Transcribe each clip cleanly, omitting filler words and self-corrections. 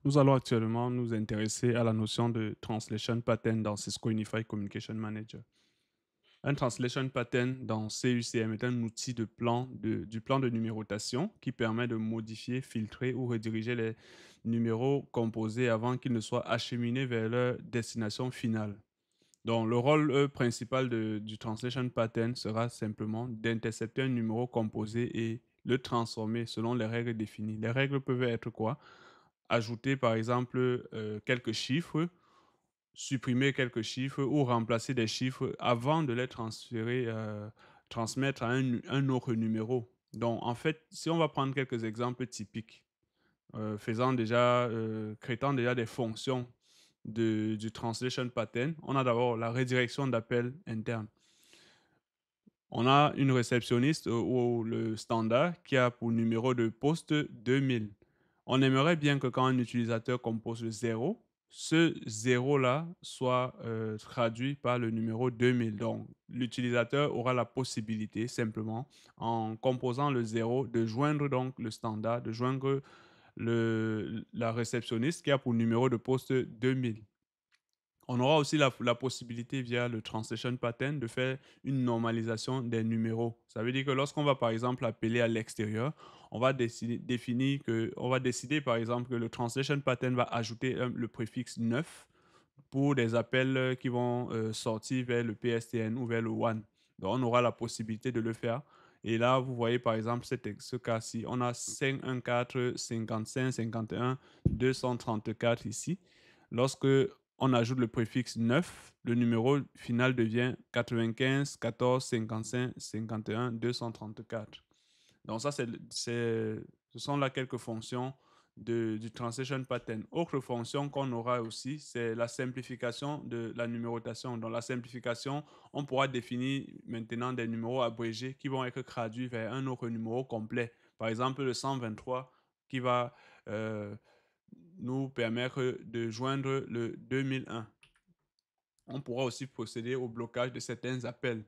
Nous allons actuellement nous intéresser à la notion de translation pattern dans Cisco Unified Communication Manager. Un translation pattern dans CUCM est un outil du plan de numérotation qui permet de modifier, filtrer ou rediriger les numéros composés avant qu'ils ne soient acheminés vers leur destination finale. Donc, le rôle principal du translation pattern sera simplement d'intercepter un numéro composé et le transformer selon les règles définies. Les règles peuvent être quoi? Ajouter par exemple quelques chiffres, supprimer quelques chiffres ou remplacer des chiffres avant de les transmettre à un autre numéro. Donc, en fait, si on va prendre quelques exemples typiques, créant déjà des fonctions du translation pattern, on a d'abord la redirection d'appel interne. On a une réceptionniste ou le standard qui a pour numéro de poste 2000. On aimerait bien que quand un utilisateur compose le 0, ce 0-là soit traduit par le numéro 2000. Donc, l'utilisateur aura la possibilité simplement, en composant le 0, de joindre donc le standard, de joindre la réceptionniste qui a pour numéro de poste 2000. On aura aussi la possibilité via le translation pattern de faire une normalisation des numéros. Ça veut dire que lorsqu'on va par exemple appeler à l'extérieur, on va décider par exemple que le translation pattern va ajouter le préfixe 9 pour des appels qui vont sortir vers le PSTN ou vers le WAN. Donc on aura la possibilité de le faire. Et là, vous voyez par exemple ce cas-ci, on a 514 55 51 234 ici. Lorsque on ajoute le préfixe 9, le numéro final devient 95 14 55 51 234. Donc ça, ce sont là quelques fonctions du translation pattern. Autre fonction qu'on aura aussi, c'est la simplification de la numérotation. Dans la simplification, on pourra définir maintenant des numéros abrégés qui vont être traduits vers un autre numéro complet. Par exemple, le 123 qui va euh, nous permettre de joindre le 2001. On pourra aussi procéder au blocage de certains appels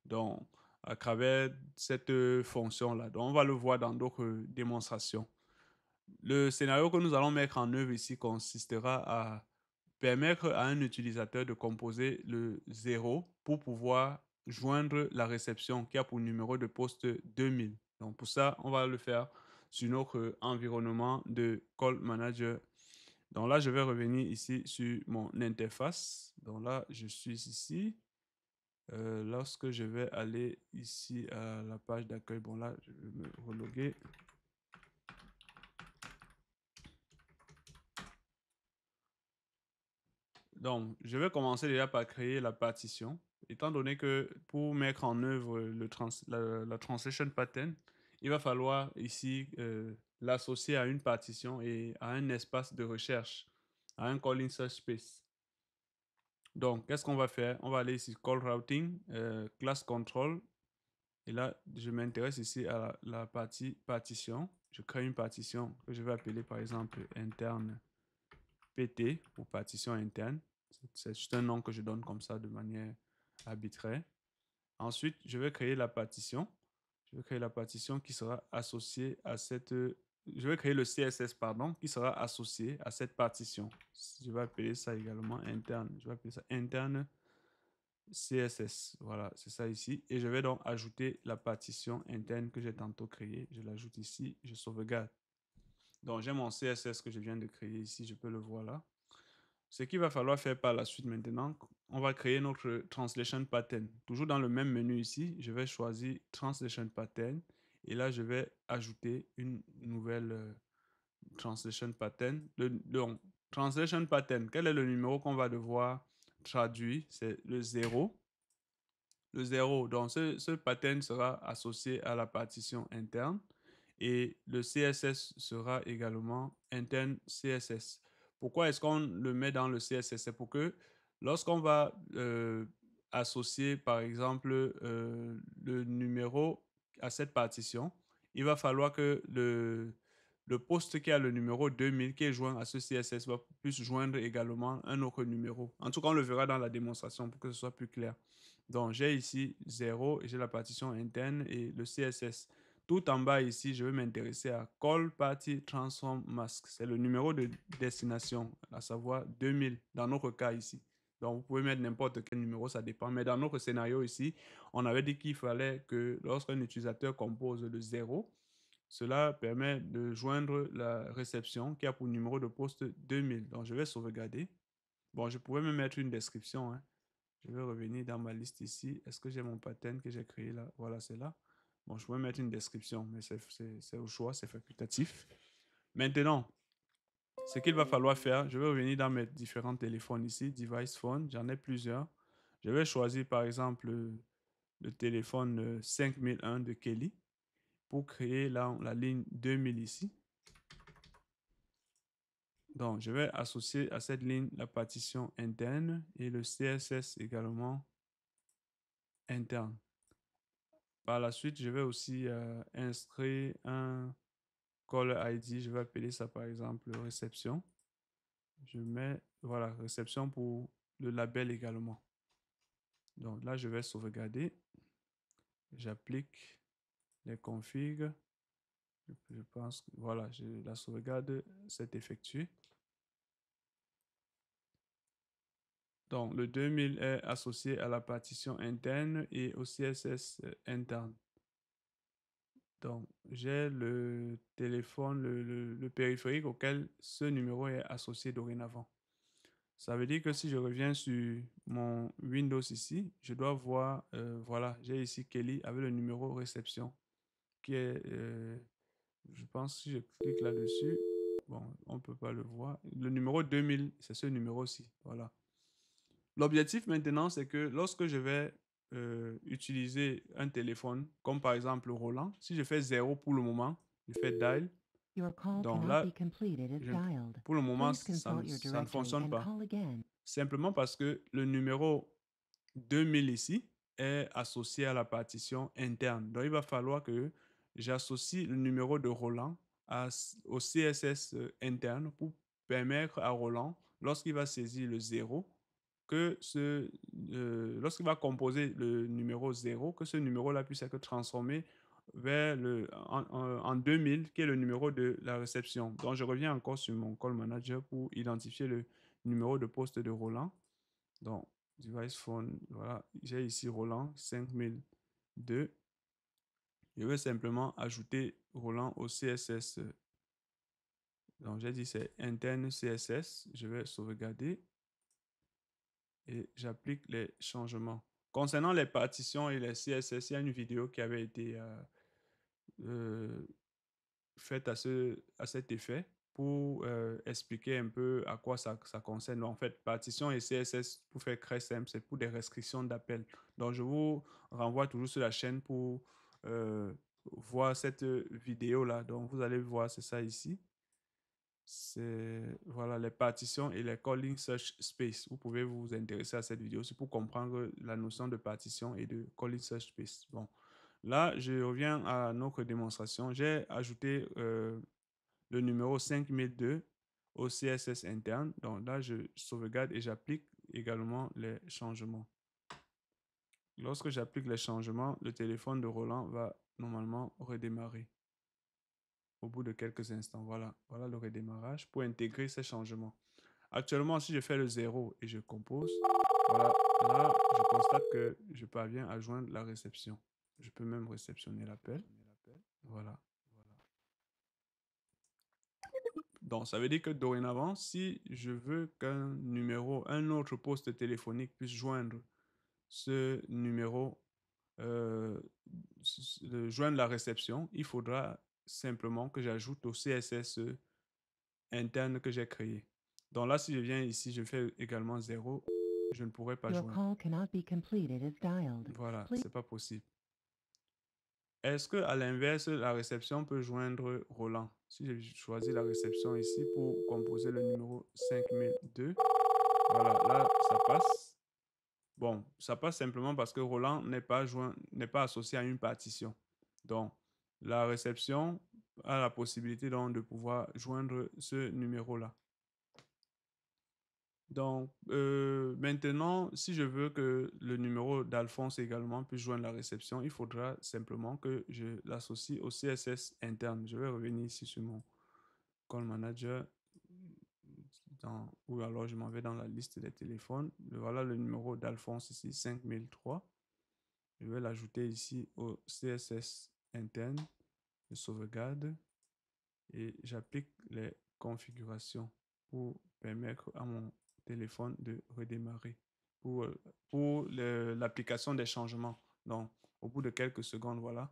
donc, à travers cette fonction-là. Donc, on va le voir dans d'autres démonstrations. Le scénario que nous allons mettre en œuvre ici consistera à permettre à un utilisateur de composer le 0 pour pouvoir joindre la réception qui a pour numéro de poste 2000. Donc, pour ça, on va le faire sur notre environnement de Call Manager. Donc là, je vais revenir ici sur mon interface. Donc là, je suis ici. Lorsque je vais aller ici à la page d'accueil, bon là, je vais me reloguer. Donc, je vais commencer déjà par créer la partition. Étant donné que pour mettre en œuvre la translation pattern, il va falloir ici l'associer à une partition et à un espace de recherche, à un calling search space. Donc, qu'est-ce qu'on va faire? On va aller ici, call routing, class control. Et là, je m'intéresse ici à la partie partition. Je crée une partition que je vais appeler par exemple interne PT pour partition interne. C'est juste un nom que je donne comme ça de manière arbitraire. Ensuite, je vais créer la partition. Je vais créer la partition qui sera associée à cette... Je vais créer le CSS, pardon, qui sera associé à cette partition. Je vais appeler ça également interne. Je vais appeler ça interne CSS. Voilà, c'est ça ici. Et je vais donc ajouter la partition interne que j'ai tantôt créée. Je l'ajoute ici, je sauvegarde. Donc, j'ai mon CSS que je viens de créer ici, je peux le voir là. Ce qu'il va falloir faire par la suite maintenant, on va créer notre translation pattern. Toujours dans le même menu ici, je vais choisir translation pattern et là, je vais ajouter une nouvelle translation pattern. Translation pattern, quel est le numéro qu'on va devoir traduire? C'est le 0. Le 0, donc ce pattern sera associé à la partition interne et le CSS sera également interne CSS. Pourquoi est-ce qu'on le met dans le CSS? C'est pour que lorsqu'on va associer par exemple le numéro à cette partition, il va falloir que le poste qui a le numéro 2000 qui est joint à ce CSS puisse joindre également un autre numéro. En tout cas, on le verra dans la démonstration pour que ce soit plus clair. Donc, j'ai ici 0 et j'ai la partition interne et le CSS. tout en bas ici, je vais m'intéresser à Call Party Transform Mask. C'est le numéro de destination, à savoir 2000 dans notre cas ici. Donc, vous pouvez mettre n'importe quel numéro, ça dépend. Mais dans notre scénario ici, on avait dit qu'il fallait que lorsqu'un utilisateur compose le 0, cela permet de joindre la réception qui a pour numéro de poste 2000. Donc, je vais sauvegarder. Bon, je pouvais me mettre une description, hein. Je vais revenir dans ma liste ici. Est-ce que j'ai mon pattern que j'ai créé là? Voilà, c'est là. Bon, je pourrais mettre une description, mais c'est au choix, c'est facultatif. Maintenant, ce qu'il va falloir faire, je vais revenir dans mes différents téléphones ici, device phone, j'en ai plusieurs. Je vais choisir par exemple le téléphone 5001 de Kelly pour créer là, la ligne 2000 ici. Donc, je vais associer à cette ligne la partition interne et le CSS également interne. Par la suite, je vais aussi inscrire un caller ID. Je vais appeler ça par exemple réception. Je mets, voilà, réception pour le label également. Donc là, je vais sauvegarder. J'applique les configs. Je pense que voilà, la sauvegarde s'est effectuée. Donc le 2000 est associé à la partition interne et au CSS interne. Donc j'ai le téléphone, le périphérique auquel ce numéro est associé dorénavant. Ça veut dire que si je reviens sur mon Windows ici, je dois voir, voilà, j'ai ici Kelly avec le numéro réception qui est, je pense, si je clique là-dessus, bon, on ne peut pas le voir. Le numéro 2000, c'est ce numéro-ci, voilà. L'objectif maintenant, c'est que lorsque je vais utiliser un téléphone, comme par exemple Roland, si je fais 0 pour le moment, je fais dial, donc là, pour le moment, ça ne fonctionne pas. Simplement parce que le numéro 2000 ici est associé à la partition interne. Donc, il va falloir que j'associe le numéro de Roland au CSS interne pour permettre à Roland, lorsqu'il va saisir le 0, lorsqu'il va composer le numéro 0, que ce numéro-là puisse être transformé vers en 2000, qui est le numéro de la réception. Donc, je reviens encore sur mon call manager pour identifier le numéro de poste de Roland. Donc, device phone, voilà, j'ai ici Roland 5002. Je vais simplement ajouter Roland au CSS. Donc, j'ai dit c'est interne CSS. Je vais sauvegarder et j'applique les changements. Concernant les partitions et les CSS, il y a une vidéo qui avait été faite à cet effet pour expliquer un peu à quoi ça concerne. En fait, partition et CSS, pour faire très simple, c'est pour des restrictions d'appel. Donc, je vous renvoie toujours sur la chaîne pour voir cette vidéo-là. Donc, vous allez voir, c'est ça ici. C'est voilà, les partitions et les calling search space. Vous pouvez vous intéresser à cette vidéo aussi pour comprendre la notion de partition et de calling search space. Bon, là, je reviens à notre démonstration. J'ai ajouté le numéro 5002 au CSS interne. Donc là, je sauvegarde et j'applique également les changements. Lorsque j'applique les changements, le téléphone de Roland va normalement redémarrer au bout de quelques instants. Voilà, voilà le redémarrage pour intégrer ces changements. Actuellement, si je fais le 0 et je compose, voilà, là, je constate que je parviens à joindre la réception. Je peux même réceptionner l'appel. Voilà. Donc, ça veut dire que dorénavant, si je veux qu'un numéro, un autre poste téléphonique puisse joindre ce numéro, joindre la réception, il faudra simplement que j'ajoute au CSS interne que j'ai créé. Donc là, si je viens ici, je fais également 0, je ne pourrai pas joindre. Voilà, c'est pas possible. Est-ce que à l'inverse, la réception peut joindre Roland? Si je choisis la réception ici pour composer le numéro 5002, voilà, là, ça passe. Bon, ça passe simplement parce que Roland n'est pas associé à une partition. Donc, la réception a la possibilité donc de pouvoir joindre ce numéro-là. Donc, maintenant, si je veux que le numéro d'Alphonse également puisse joindre la réception, il faudra simplement que je l'associe au CSS interne. Je vais revenir ici sur mon call manager, ou alors je m'en vais dans la liste des téléphones. Voilà le numéro d'Alphonse ici, 5003. Je vais l'ajouter ici au CSS interne. Je sauvegarde et j'applique les configurations pour permettre à mon téléphone de redémarrer pour l'application des changements. Donc, au bout de quelques secondes, voilà,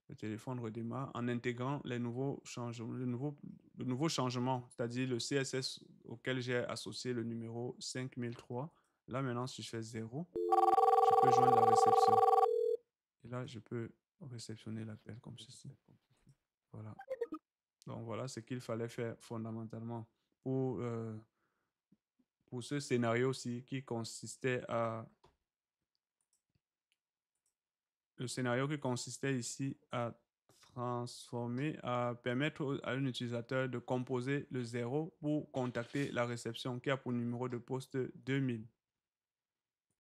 le téléphone redémarre en intégrant les nouveaux changements, le nouveau changement, c'est-à-dire le CSS auquel j'ai associé le numéro 5003. Là, maintenant, si je fais 0, je peux joindre la réception. Et là, je peux réceptionner l'appel comme ceci. Voilà. Donc, voilà ce qu'il fallait faire fondamentalement pour, euh, pour ce scénario-ci qui consistait à... Le scénario qui consistait ici à transformer, à permettre à un utilisateur de composer le 0 pour contacter la réception qui a pour numéro de poste 2000.